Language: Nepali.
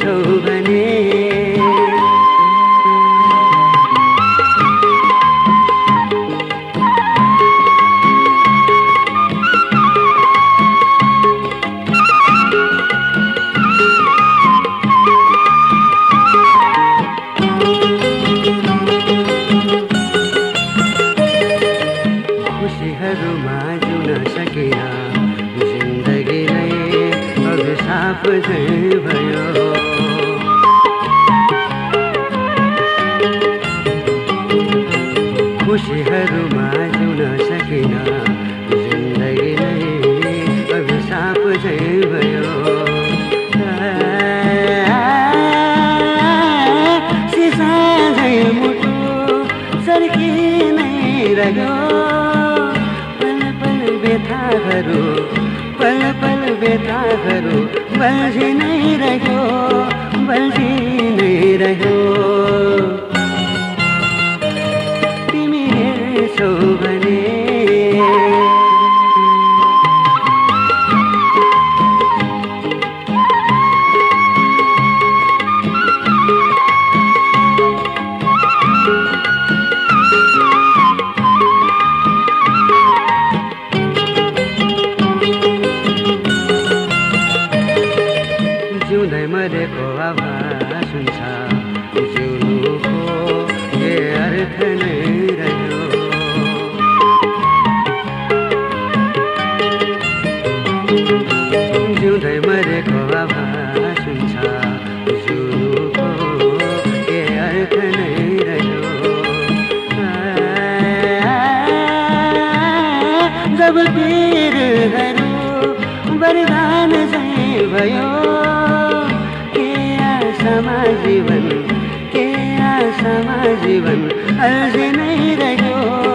छौ भने खुसीहरूमा जिउन सकिन जिन्दगी नै अभिशाप झैं भयो खुसीहरूमा जिउन सकिन जिन्दगी नै अभिशाप झैं भयो सिसा झैं मुटु सर्किनै रह्यो पल पल व्यथाहरू बल्झी नै रह्यो तिमी हेर्छौ भने जिउँदै मरेको आवाज हुन्छ जिउनुको के अर्थ नै रह्यो जिउँदै मरेको आवाज हुन्छ जिउनुको के अर्थ नै रह्यो जब पीरहरू वरदान झैं भयो जीवन अल्झी नै रह्यो